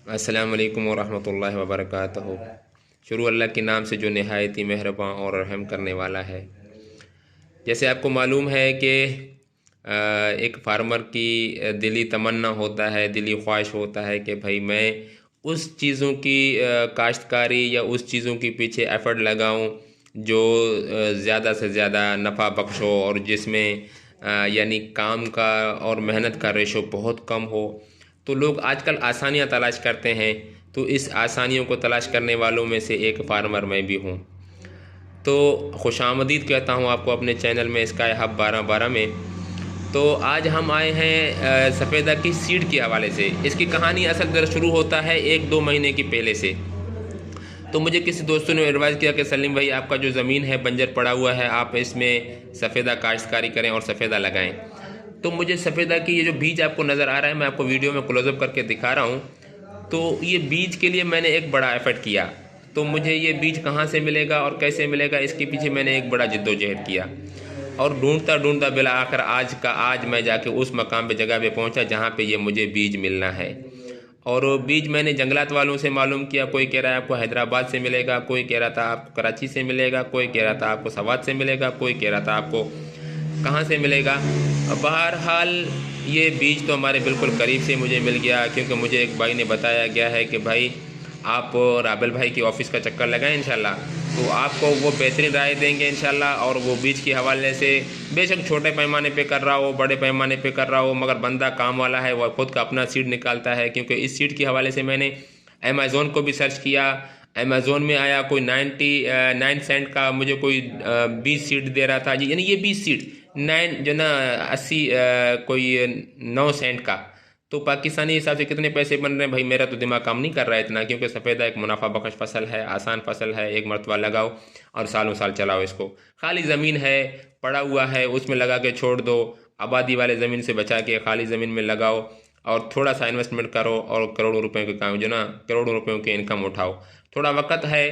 अस्सलाम वालेकुम वरहमतुल्लाहि वबरकातुहू। शुरू अल्लाह के नाम से जो नहायत ही मेहरबान और रहम करने वाला है। जैसे आपको मालूम है कि एक फार्मर की दिली तमन्ना होता है, दिली ख्वाहिश होता है कि भाई मैं उस चीज़ों की काश्तकारी या उस चीज़ों के पीछे एफ़र्ट लगाऊं जो ज़्यादा से ज़्यादा नफ़ा बख्श हो और जिसमें यानी काम का और मेहनत का रेशो बहुत कम हो। तो लोग आजकल आसानियां तलाश करते हैं, तो इस आसानियों को तलाश करने वालों में से एक फार्मर मैं भी हूँ। तो खुशामदीद कहता हूँ आपको अपने चैनल में स्काई हब 12-12 में। तो आज हम आए हैं सफ़ेदा की सीड के हवाले से। इसकी कहानी असल दर शुरू होता है 1-2 महीने की पहले से। तो मुझे किसी दोस्तों ने एडवाइस किया कि सलीम भाई, आपका जो ज़मीन है बंजर पड़ा हुआ है, आप इसमें सफ़ेदा काश्तकारी करें और सफ़ेदा लगाएं। तो मुझे सफ़ेदा की ये जो बीज आपको नज़र आ रहा है, मैं आपको वीडियो में क्लोज़अप करके दिखा रहा हूँ। तो ये बीज के लिए मैंने एक बड़ा एफर्ट किया। तो मुझे ये बीज कहाँ से मिलेगा और कैसे मिलेगा, इसके पीछे मैंने एक बड़ा जद्दोजहद किया और ढूंढता ढूंढता बिला आखिर आज मैं जाके उस मकाम पे जगह पे पहुंचा जहाँ पे ये मुझे बीज मिलना है। और वो बीज मैंने जंगलात वालों से मालूम किया। कोई कह रहा है आपको हैदराबाद से मिलेगा, कोई कह रहा था आपको कराची से मिलेगा, कोई कह रहा था आपको सवात से मिलेगा, कोई कह रहा था आपको कहाँ से मिलेगा। बहरहाल ये बीज तो हमारे बिल्कुल करीब से मुझे मिल गया, क्योंकि मुझे एक भाई ने बताया गया है कि भाई आप राबेल भाई की ऑफ़िस का चक्कर लगाएं इंशाल्लाह, तो आपको वो बेहतरीन राय देंगे इंशाल्लाह। और वो बीज के हवाले से बेशक छोटे पैमाने पे कर रहा हो, बड़े पैमाने पे कर रहा हो, मगर बंदा काम वाला है, वह खुद का अपना सीड निकालता है। क्योंकि इस सीड के हवाले से मैंने अमेज़ोन को भी सर्च किया। अमेज़ोन में आया कोई 99 सेंट का मुझे कोई 20 सीड दे रहा था जी, यानी ये 20 सीड 9 जो ना 80 कोई 9 सेंट का। तो पाकिस्तानी हिसाब से कितने पैसे बन रहे हैं भाई, मेरा तो दिमाग काम नहीं कर रहा है इतना। क्योंकि सफ़ेदा एक मुनाफा बख्श फसल है, आसान फसल है, एक मरतबा लगाओ और सालों साल चलाओ इसको। खाली ज़मीन है, पड़ा हुआ है, उसमें लगा के छोड़ दो। आबादी वाले ज़मीन से बचा के खाली ज़मीन में लगाओ और थोड़ा सा इन्वेस्टमेंट करो और करोड़ों रुपए के काम जो ना करोड़ों रुपयों के इनकम उठाओ। थोड़ा वक्त है,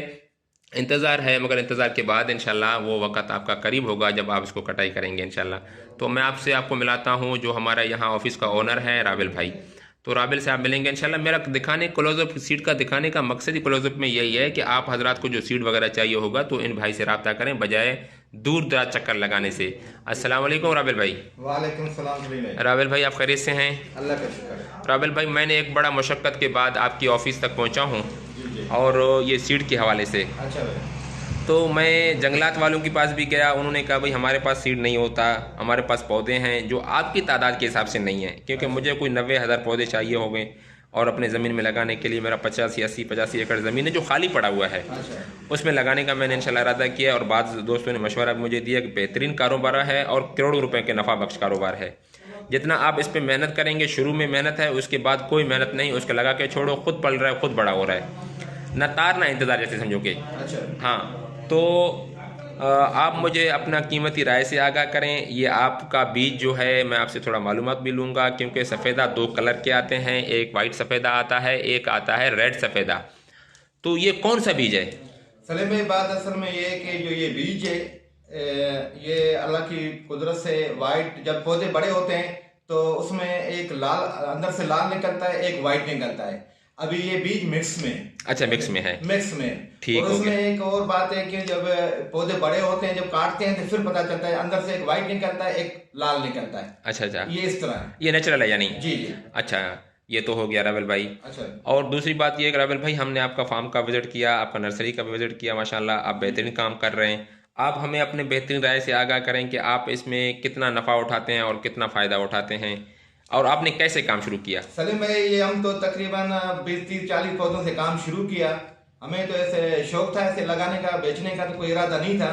इंतज़ार है, मगर इंतज़ार के बाद इंशाल्लाह वो वक्त आपका करीब होगा जब आप इसको कटाई करेंगे इंशाल्लाह। तो मैं आपको मिलाता हूँ जो हमारा यहाँ ऑफिस का ओनर है राबिल भाई। तो राबिल से आप मिलेंगे इंशाल्लाह। मेरा दिखाने क्लोजअप सीट का दिखाने का मकसद ही क्लोजअप में यही है कि आप हजरात को जो सीट वगैरह चाहिए होगा तो इन भाई से रब्ता करें, बजाय दूर दराज चक्कर लगाने से। अस्सलाम वालेकुम राबिल भाई। वालेकुम सलाम सलीम भाई। राबिल भाई, आप खैरियत से हैं? अल्लाह का शुक्र है। राबिल भाई, मैंने एक बड़ा मुशक्क़त के बाद आपकी ऑफ़िस तक पहुँचा हूँ जी जी। और ये सीट के हवाले से। अच्छा भाई। तो मैं जंगलात वालों के पास भी गया, उन्होंने कहा भाई हमारे पास सीड नहीं होता, हमारे पास पौधे हैं जो आपकी तादाद के हिसाब से नहीं है। क्योंकि अच्छा मुझे कोई 90,000 पौधे चाहिए हो गए और अपने ज़मीन में लगाने के लिए मेरा 85 एकड़ ज़मीन है जो खाली पड़ा हुआ है, अच्छा। उसमें लगाने का मैंने इंशाल्लाह इरादा किया। और बाद दोस्तों ने मशवरा मुझे दिया कि बेहतरीन कारोबार है और करोड़ों रुपए के नफ़ा बख्श कारोबार है। जितना आप इस पर मेहनत करेंगे, शुरू में मेहनत है, उसके बाद कोई मेहनत नहीं, उसके लगा के छोड़ो, खुद पल रहा है, खुद बड़ा हो रहा है, ना तार ना इंतज़ार, जैसे समझो कि। अच्छा। हाँ, तो आप मुझे अपना कीमती राय से आगाह करें। ये आपका बीज जो है मैं आपसे थोड़ा मालूमात भी लूँगा, क्योंकि सफ़ेदा 2 कलर के आते हैं, एक वाइट सफ़ेदा आता है, एक आता है रेड सफ़ेदा। तो ये कौन सा बीज है? सलीम भाई, बात असल में ये है कि जो ये बीज है ये अल्लाह की कुदरत से वाइट, जब पौधे बड़े होते हैं तो उसमें एक लाल अंदर से लाल निकलता है, एक वाइट निकलता है। अभी ये बीज मिक्स में। अच्छा, मिक्स में है। मिक्स में। ठीक और हो उसमें गया। एक और बात है कि जब पौधे बड़े होते हैं, जब काटते हैं तो फिर पता चलता है अंदर से एक वाइट निकलता है, एक लाल निकलता है। अच्छा अच्छा, ये इस तरह है। ये नेचुरल है यानी? जी जी। अच्छा, ये तो हो गया रावल भाई। अच्छा। और दूसरी बात ये कि रावल भाई, हमने आपका फार्म का विजिट किया, आपका नर्सरी का भी विजिट किया, माशाल्लाह आप बेहतरीन काम कर रहे हैं। आप हमें अपने बेहतरीन राय से आगाह करें कि आप इसमें कितना नफ़ा उठाते हैं और कितना फ़ायदा उठाते हैं, और आपने कैसे काम शुरू किया? सलीम भाई, ये हम तो तकरीबन 20 30 40 पौधों से काम शुरू किया। हमें तो ऐसे शौक था, ऐसे लगाने का, बेचने का तो कोई इरादा नहीं था।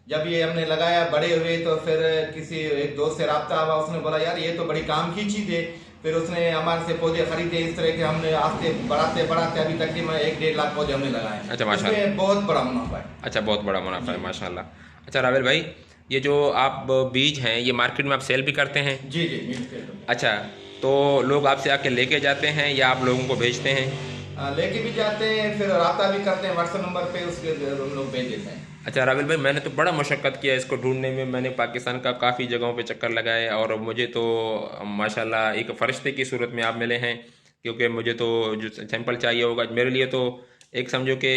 जब ये हमने लगाया, बड़े हुए, तो फिर किसी एक दोस्त से रब्ता हुआ, उसने बोला यार ये तो बड़ी काम की चीज़ है। फिर उसने हमारे से पौधे खरीदे। इस तरह के हमने आस्ते बढ़ाते बढ़ाते अभी तकरीबन 1 1.5 लाख पौधे हमने लगाए। अच्छा, माशाल्लाह। इसमें बहुत बड़ा मुनाफा है। अच्छा, बहुत बड़ा मुनाफा है, माशाल्लाह। अच्छा रावल भाई, ये जो आप बीज हैं ये मार्केट में आप सेल भी करते हैं? जी जी, मिलते अच्छा, तो लोग आपसे आके लेके जाते हैं या आप लोगों को भेजते हैं? लेके भी जाते हैं, फिर रब्ता भी करते हैं व्हाट्सएप नंबर पे, उसके हम लोग भेज देते हैं। अच्छा राविल भाई, मैंने तो बड़ा मशक्क़त किया इसको ढूंढने में। मैंने पाकिस्तान का काफ़ी जगहों पे चक्कर लगाए और मुझे तो माशाल्लाह एक फ़रिश्ते की सूरत में आप मिले हैं। क्योंकि मुझे तो जो सैंपल चाहिए होगा मेरे लिए तो एक समझो कि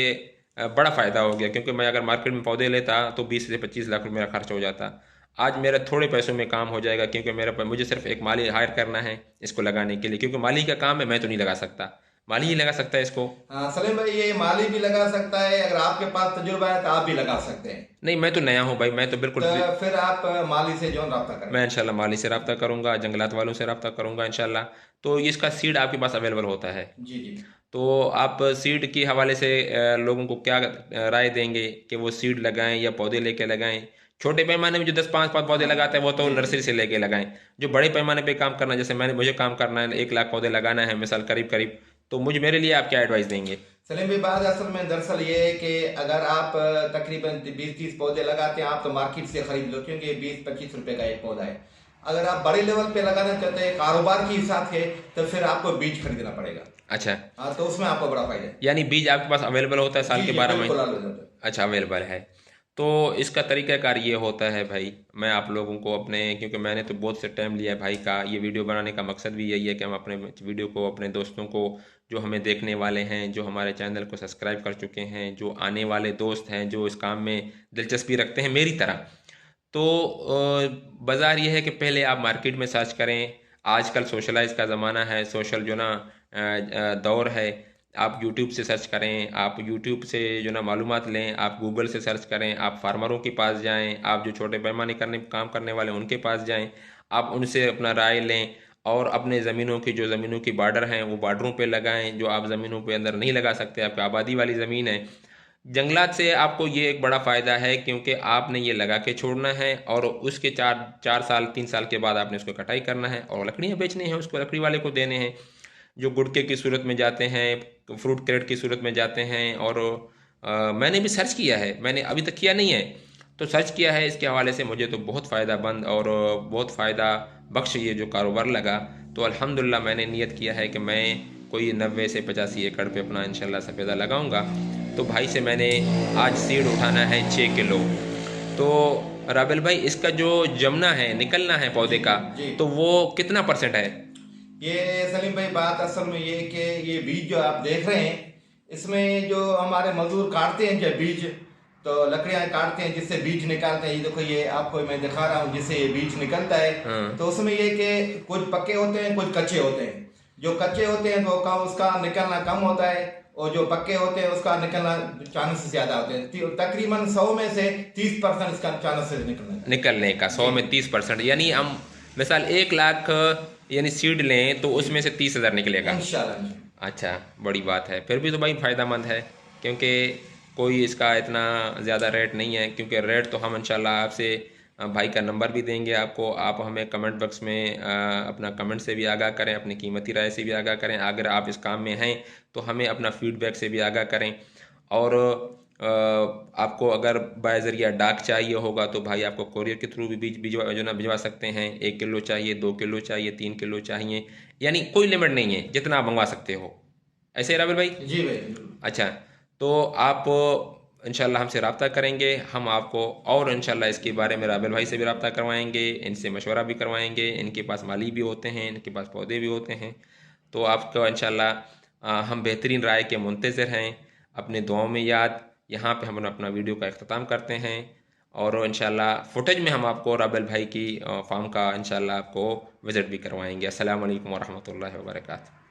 बड़ा फ़ायदा हो गया, क्योंकि मैं अगर मार्केट में पौधे लेता तो 20 से 25 लाख रुपये मेरा खर्च हो जाता। आज मेरा थोड़े पैसों में काम हो जाएगा, क्योंकि मुझे सिर्फ एक माली हायर करना है इसको लगाने के लिए, क्योंकि माली का काम है, मैं तो नहीं लगा सकता, माली ही लगा सकता है इसको। हाँ सलीम भाई, ये माली भी लगा सकता है, अगर आपके पास तजुर्बा है तो आप भी लगा सकते हैं। नहीं, मैं तो नया हूँ भाई, मैं तो बिल्कुल तो फिर आप माली से जो रब्ता करें। मैं इंशाल्लाह माली से रब्ता करूँगा, जंगलात वालों से रब्ता करूँगा इंशाल्लाह। तो इसका सीड आपके पास अवेलेबल होता है, जी जी। तो आप सीड के हवाले से लोगों को क्या राय देंगे कि वो सीड लगाएं या पौधे लेके लगाएं? छोटे पैमाने में जो 10-5 पौधे लगाते हैं वो तो जी जी। नर्सरी से लेके लगाएं। जो बड़े पैमाने पे काम करना है, जैसे मुझे काम करना है, 1 लाख पौधे लगाना है मिसाल करीब करीब, तो मेरे लिए आप क्या एडवाइस देंगे? सलीम भाई, बात असल में दरअसल ये है कि अगर आप तकरीबन 20-30 पौधे लगाते हैं आप, तो मार्केट से खरीद लो, क्योंकि 20-25 रुपए का एक पौधा है। अगर आप बड़े लेवल पे लगाना चाहते हैं कारोबार के हिसाब से, तो फिर आपको बीज खरीदना पड़ेगा। अच्छा, हाँ, तो उसमें आपको बड़ा फायदा है। यानी बीज आपके पास अवेलेबल होता है साल जी के जी, 12 बिल्कुल महीने? अवेलेबल है। अच्छा, अवेलेबल है। तो इसका तरीक़ाकार ये होता है भाई, मैं आप लोगों को अपने, क्योंकि मैंने तो बहुत से टाइम लिया है भाई का, ये वीडियो बनाने का मकसद भी यही है कि हम अपने वीडियो को अपने दोस्तों को, जो हमें देखने वाले हैं, जो हमारे चैनल को सब्सक्राइब कर चुके हैं, जो आने वाले दोस्त हैं, जो इस काम में दिलचस्पी रखते हैं मेरी तरह, तो बाज़ार ये है कि पहले आप मार्केट में सर्च करें। आजकल सोशलाइज का ज़माना है, सोशल जो ना दौर है। आप यूट्यूब से सर्च करें, आप यूट्यूब से जो ना मालूमात लें, आप गूगल से सर्च करें, आप फार्मरों के पास जाएं, आप जो छोटे पैमाने काम करने वाले उनके पास जाएं, आप उनसे अपना राय लें और अपने ज़मीनों की बॉर्डर हैं वो बॉर्डरों पे लगाएं। जो आप ज़मीनों पे अंदर नहीं लगा सकते, आपकी आबादी वाली ज़मीन है, जंगलात से आपको ये एक बड़ा फ़ायदा है, क्योंकि आपने ये लगा के छोड़ना है और उसके 4 साल 3 साल के बाद आपने उसको कटाई करना है और लकड़ियाँ बेचनी हैं, उसको लकड़ी वाले को देने हैं, जो गुड़के की सूरत में जाते हैं, फ्रूट क्रेट की सूरत में जाते हैं। और मैंने भी सर्च किया है, मैंने अभी तक किया नहीं है, तो सर्च किया है इसके हवाले से, मुझे तो बहुत फ़ायदा मंद और बहुत फ़ायदा बख्श ये जो कारोबार लगा। तो अल्हम्दुलिल्लाह मैंने नियत किया है कि मैं कोई 90 से 85 एकड़ पे अपना इंशाल्लाह सफ़ेदा लगाऊंगा। तो भाई से मैंने आज सीड उठाना है 6 किलो। तो राबिल भाई, इसका जो जमना है, निकलना है पौधे का, जी। तो वो कितना % है? ये सलीम भाई, बात असल में ये कि ये बीज जो आप देख रहे हैं, इसमें जो हमारे मजदूर काटते हैं जो बीज, तो लकड़ियां काटते हैं जिससे बीज निकालते हैं। ये देखो, ये आपको मैं दिखा रहा हूँ जिससे ये बीज निकलता है। हाँ। तो उसमें ये कि कुछ पक्के होते हैं, कुछ कच्चे होते हैं। जो कच्चे होते हैं तो उसका निकलना कम होता है, और जो पक्के होते हैं उसका निकलना चांसेस ज्यादा होते हैं। तकरीबन 100 में से 30% इसका चांसेस निकलने का 100 में 30%, यानी हम मिसाल 1 लाख यानी सीड लें तो उसमें से 30,000 निकलेगा इंशाल्लाह। अच्छा, बड़ी बात है। फिर भी तो भाई फ़ायदामंद है, क्योंकि कोई इसका इतना ज़्यादा रेट नहीं है, क्योंकि रेट तो हम इंशाल्लाह आपसे भाई का नंबर भी देंगे आपको, आप हमें कमेंट बॉक्स में अपना कमेंट से भी आगाह करें, अपनी कीमती राय से भी आगाह करें। अगर आप इस काम में हैं तो हमें अपना फीडबैक से भी आगाह करें। और आपको अगर बाय ज़रिया डाक चाहिए होगा तो भाई आपको कोरियर के थ्रू भी भिजवा सकते हैं। 1 किलो चाहिए, 2 किलो चाहिए, 3 किलो चाहिए, यानी कोई लिमिट नहीं है, जितना आप मंगवा सकते हो। ऐसे राबिल भाई? जी भाई। अच्छा, तो आप इंशाल्लाह हमसे रब्ता करेंगे, हम आपको और इंशाल्लाह इसके बारे में राबिल भाई से भी रब्ता करवाएंगे, इनसे मशवरा भी करवाएंगे। इनके पास माली भी होते हैं, इनके पास पौधे भी होते हैं। तो आपको इंशाल्लाह हम बेहतरीन राय के मुंतज़िर हैं। अपने दुआओं में याद। यहाँ पे हम अपना वीडियो का अख्ताम करते हैं और इंशाल्लाह फुटेज में हम आपको राबिल भाई की फार्म का इंशाल्लाह आपको विज़िट भी करवाएंगे। अस्सलाम वालेकुम वरहमतुल्लाहि वबरकातुहू।